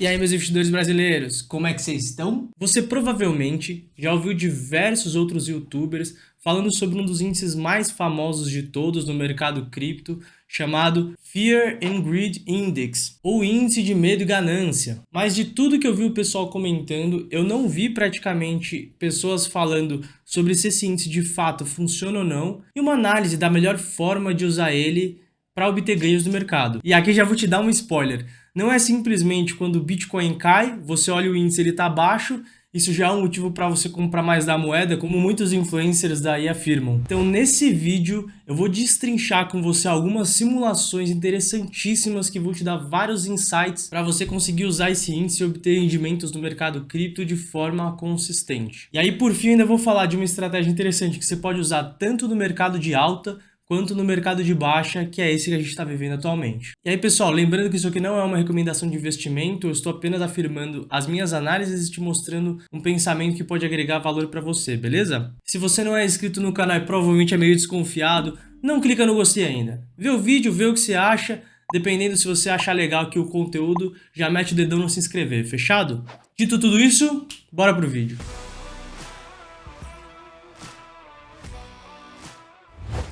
E aí, meus investidores brasileiros, como é que vocês estão? Você provavelmente já ouviu diversos outros youtubers falando sobre um dos índices mais famosos de todos no mercado cripto, chamado Fear and Greed Index, ou Índice de Medo e Ganância. Mas de tudo que eu vi o pessoal comentando, eu não vi praticamente pessoas falando sobre se esse índice de fato funciona ou não, e uma análise da melhor forma de usar ele para obter ganhos do mercado. E aqui já vou te dar um spoiler. Não é simplesmente quando o Bitcoin cai, você olha o índice, ele está baixo, isso já é um motivo para você comprar mais da moeda, como muitos influencers daí afirmam. Então nesse vídeo eu vou destrinchar com você algumas simulações interessantíssimas que vão te dar vários insights para você conseguir usar esse índice e obter rendimentos no mercado cripto de forma consistente. E aí por fim ainda vou falar de uma estratégia interessante que você pode usar tanto no mercado de alta quanto no mercado de baixa, que é esse que a gente está vivendo atualmente. E aí, pessoal, lembrando que isso aqui não é uma recomendação de investimento, eu estou apenas afirmando as minhas análises e te mostrando um pensamento que pode agregar valor para você, beleza? Se você não é inscrito no canal e provavelmente é meio desconfiado, não clica no gostei ainda. Vê o vídeo, vê o que você acha, dependendo se você achar legal aqui o conteúdo, já mete o dedão no se inscrever, fechado? Dito tudo isso, bora pro vídeo.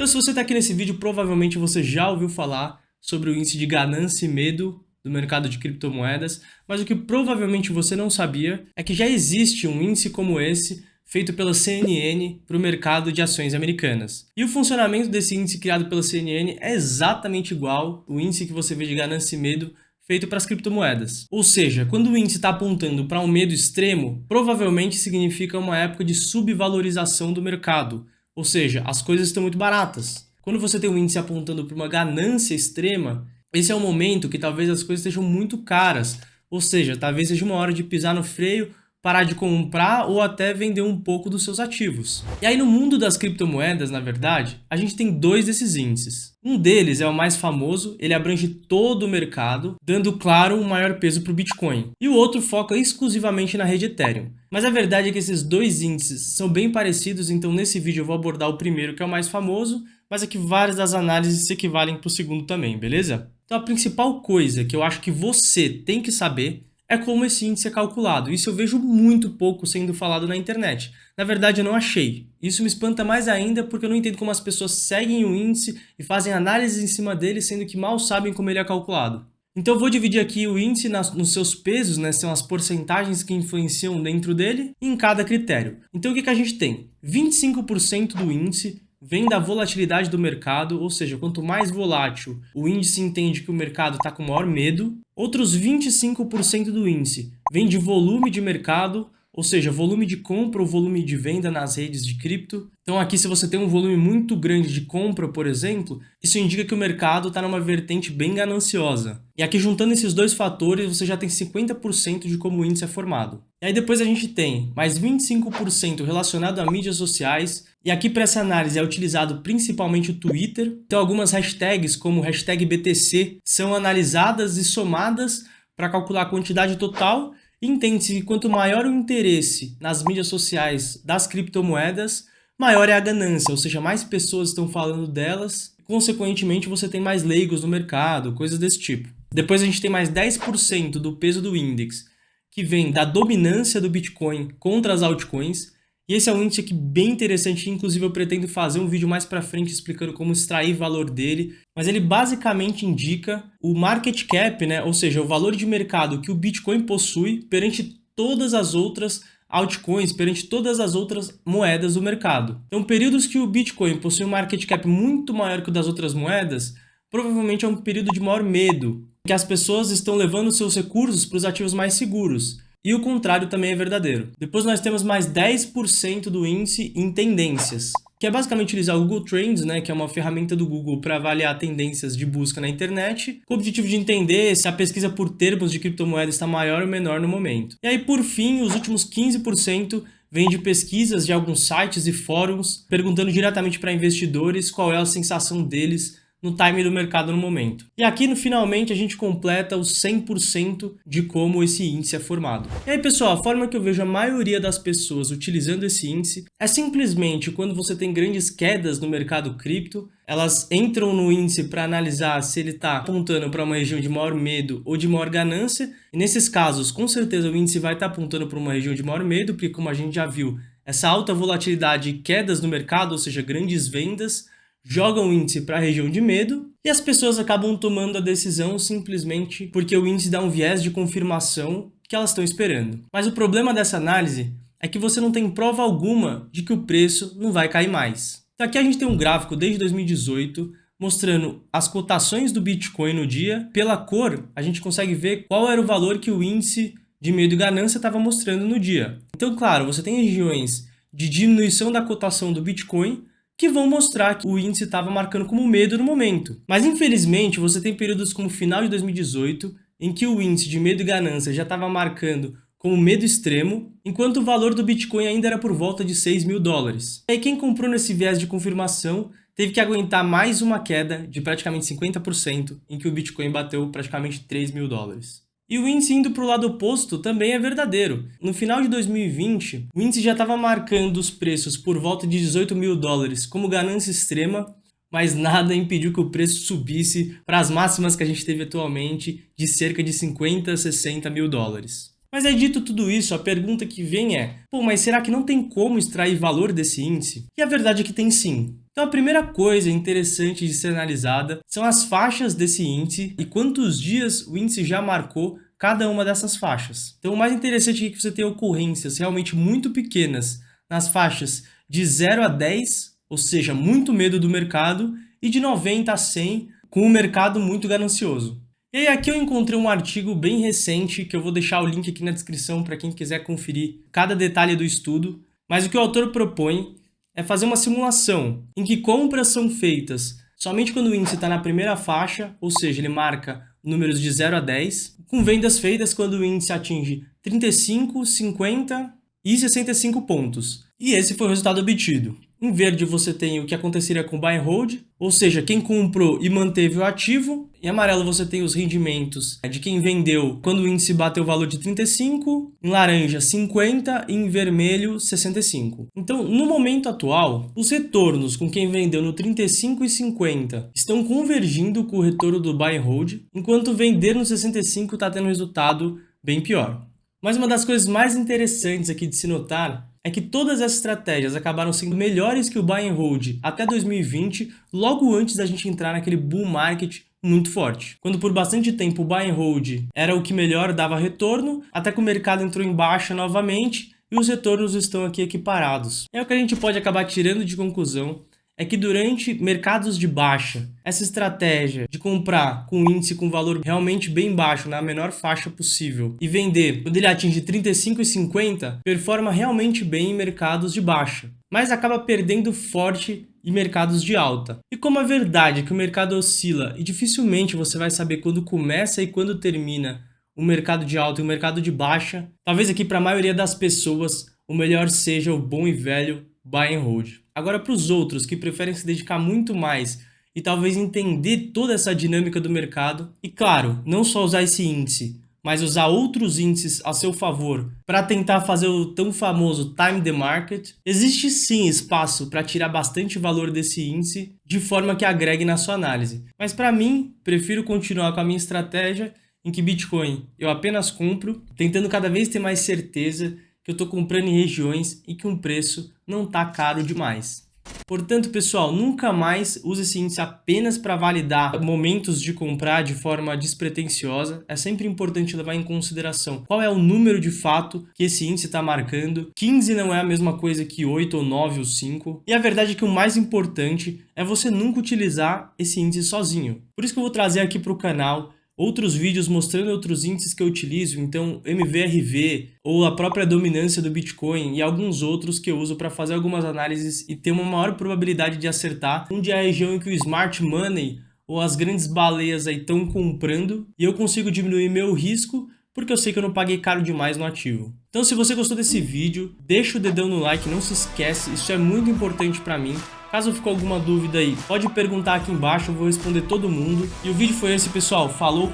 Então, se você está aqui nesse vídeo, provavelmente você já ouviu falar sobre o índice de ganância e medo do mercado de criptomoedas, mas o que provavelmente você não sabia é que já existe um índice como esse, feito pela CNN para o mercado de ações americanas. E o funcionamento desse índice criado pela CNN é exatamente igual ao índice que você vê de ganância e medo feito para as criptomoedas. Ou seja, quando o índice está apontando para um medo extremo, provavelmente significa uma época de subvalorização do mercado. Ou seja, as coisas estão muito baratas. Quando você tem um índice apontando para uma ganância extrema, esse é o momento que talvez as coisas estejam muito caras. Ou seja, talvez seja uma hora de pisar no freio, parar de comprar ou até vender um pouco dos seus ativos. E aí no mundo das criptomoedas, na verdade, a gente tem dois desses índices. Um deles é o mais famoso, ele abrange todo o mercado, dando, claro, um maior peso para o Bitcoin. E o outro foca exclusivamente na rede Ethereum. Mas a verdade é que esses dois índices são bem parecidos, então nesse vídeo eu vou abordar o primeiro, que é o mais famoso, mas aqui várias das análises se equivalem para o segundo também, beleza? Então a principal coisa que eu acho que você tem que saber é como esse índice é calculado. Isso eu vejo muito pouco sendo falado na internet. Na verdade, eu não achei. Isso me espanta mais ainda porque eu não entendo como as pessoas seguem o índice e fazem análises em cima dele, sendo que mal sabem como ele é calculado. Então eu vou dividir aqui o índice nos seus pesos, né? São as porcentagens que influenciam dentro dele, em cada critério. Então o que a gente tem? 25% do índice vem da volatilidade do mercado, ou seja, quanto mais volátil o índice entende que o mercado está com maior medo. Outros 25% do índice vem de volume de mercado, ou seja, volume de compra ou volume de venda nas redes de cripto. Então aqui, se você tem um volume muito grande de compra, por exemplo, isso indica que o mercado está numa vertente bem gananciosa. E aqui, juntando esses dois fatores, você já tem 50% de como o índice é formado. E aí depois a gente tem mais 25% relacionado a mídias sociais. E aqui para essa análise é utilizado principalmente o Twitter. Então algumas hashtags, como hashtag BTC, são analisadas e somadas para calcular a quantidade total. E entende-se que quanto maior o interesse nas mídias sociais das criptomoedas, maior é a ganância, ou seja, mais pessoas estão falando delas, e consequentemente você tem mais leigos no mercado, coisas desse tipo. Depois a gente tem mais 10% do peso do índice, que vem da dominância do Bitcoin contra as altcoins. E esse é um índice aqui bem interessante, inclusive eu pretendo fazer um vídeo mais para frente explicando como extrair valor dele, mas ele basicamente indica o market cap, né? Ou seja, o valor de mercado que o Bitcoin possui perante todas as outras altcoins, perante todas as outras moedas do mercado. Então, períodos que o Bitcoin possui um market cap muito maior que o das outras moedas, provavelmente é um período de maior medo, que as pessoas estão levando seus recursos para os ativos mais seguros. E o contrário também é verdadeiro. Depois nós temos mais 10% do índice em tendências, que é basicamente utilizar o Google Trends, né, que é uma ferramenta do Google para avaliar tendências de busca na internet, com o objetivo de entender se a pesquisa por termos de criptomoeda está maior ou menor no momento. E aí, por fim, os últimos 15% vem de pesquisas de alguns sites e fóruns, perguntando diretamente para investidores qual é a sensação deles no time do mercado no momento. E aqui, finalmente, a gente completa os 100% de como esse índice é formado. E aí, pessoal, a forma que eu vejo a maioria das pessoas utilizando esse índice é simplesmente quando você tem grandes quedas no mercado cripto, elas entram no índice para analisar se ele está apontando para uma região de maior medo ou de maior ganância. E nesses casos, com certeza, o índice vai estar apontando para uma região de maior medo, porque como a gente já viu, essa alta volatilidade e quedas no mercado, ou seja, grandes vendas, jogam o índice para a região de medo e as pessoas acabam tomando a decisão simplesmente porque o índice dá um viés de confirmação que elas estão esperando. Mas o problema dessa análise é que você não tem prova alguma de que o preço não vai cair mais. Então aqui a gente tem um gráfico desde 2018 mostrando as cotações do Bitcoin no dia. Pela cor, a gente consegue ver qual era o valor que o índice de medo e ganância estava mostrando no dia. Então, claro, você tem regiões de diminuição da cotação do Bitcoin que vão mostrar que o índice estava marcando como medo no momento. Mas, infelizmente, você tem períodos como o final de 2018, em que o índice de medo e ganância já estava marcando como medo extremo, enquanto o valor do Bitcoin ainda era por volta de $6.000. E aí quem comprou nesse viés de confirmação teve que aguentar mais uma queda de praticamente 50%, em que o Bitcoin bateu praticamente $3.000. E o índice indo para o lado oposto também é verdadeiro. No final de 2020, o índice já estava marcando os preços por volta de $18.000 como ganância extrema, mas nada impediu que o preço subisse para as máximas que a gente teve atualmente de cerca de $50, $60.000. Mas aí, dito tudo isso, a pergunta que vem é: mas será que não tem como extrair valor desse índice? E a verdade é que tem sim. Então a primeira coisa interessante de ser analisada são as faixas desse índice e quantos dias o índice já marcou cada uma dessas faixas. Então o mais interessante é que você tem ocorrências realmente muito pequenas nas faixas de 0 a 10, ou seja, muito medo do mercado, e de 90 a 100, com o mercado muito ganancioso. E aí aqui eu encontrei um artigo bem recente, que eu vou deixar o link aqui na descrição para quem quiser conferir cada detalhe do estudo, mas o que o autor propõe é fazer uma simulação em que compras são feitas somente quando o índice está na primeira faixa, ou seja, ele marca números de 0 a 10, com vendas feitas quando o índice atinge 35, 50 e 65 pontos. E esse foi o resultado obtido. Em verde você tem o que aconteceria com o buy and hold, ou seja, quem comprou e manteve o ativo. Em amarelo você tem os rendimentos de quem vendeu quando o índice bateu o valor de 35, em laranja 50 e em vermelho 65. Então, no momento atual, os retornos com quem vendeu no 35 e 50 estão convergindo com o retorno do buy and hold, enquanto vender no 65 está tendo um resultado bem pior. Mas uma das coisas mais interessantes aqui de se notar é que todas essas estratégias acabaram sendo melhores que o buy and hold até 2020, logo antes da gente entrar naquele bull market muito forte. Quando por bastante tempo o buy and hold era o que melhor dava retorno, até que o mercado entrou em baixa novamente e os retornos estão aqui equiparados. É o que a gente pode acabar tirando de conclusão é que durante mercados de baixa, essa estratégia de comprar com um índice com valor realmente bem baixo, na menor faixa possível, e vender quando ele atinge 35 e 50, performa realmente bem em mercados de baixa, mas acaba perdendo forte em mercados de alta. E como a verdade é que o mercado oscila e dificilmente você vai saber quando começa e quando termina o mercado de alta e o mercado de baixa, talvez aqui para a maioria das pessoas o melhor seja o bom e velho buy and hold. Agora, para os outros que preferem se dedicar muito mais e talvez entender toda essa dinâmica do mercado, e claro, não só usar esse índice, mas usar outros índices a seu favor para tentar fazer o tão famoso time the market, existe sim espaço para tirar bastante valor desse índice de forma que agregue na sua análise. Mas para mim, prefiro continuar com a minha estratégia em que Bitcoin eu apenas compro, tentando cada vez ter mais certeza que eu estou comprando em regiões e que um preço não está caro demais. Portanto, pessoal, nunca mais use esse índice apenas para validar momentos de comprar de forma despretensiosa. É sempre importante levar em consideração qual é o número de fato que esse índice está marcando. 15 não é a mesma coisa que 8 ou 9 ou 5. E a verdade é que o mais importante é você nunca utilizar esse índice sozinho. Por isso que eu vou trazer aqui para o canal outros vídeos mostrando outros índices que eu utilizo, então MVRV ou a própria dominância do Bitcoin e alguns outros que eu uso para fazer algumas análises e ter uma maior probabilidade de acertar onde é a região em que o smart money ou as grandes baleias aí estão comprando e eu consigo diminuir meu risco porque eu sei que eu não paguei caro demais no ativo. Então se você gostou desse vídeo, deixa o dedão no like, não se esquece, isso é muito importante para mim. Caso ficou alguma dúvida aí, pode perguntar aqui embaixo, eu vou responder todo mundo. E o vídeo foi esse, pessoal. Falou,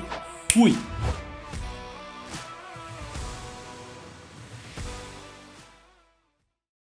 fui!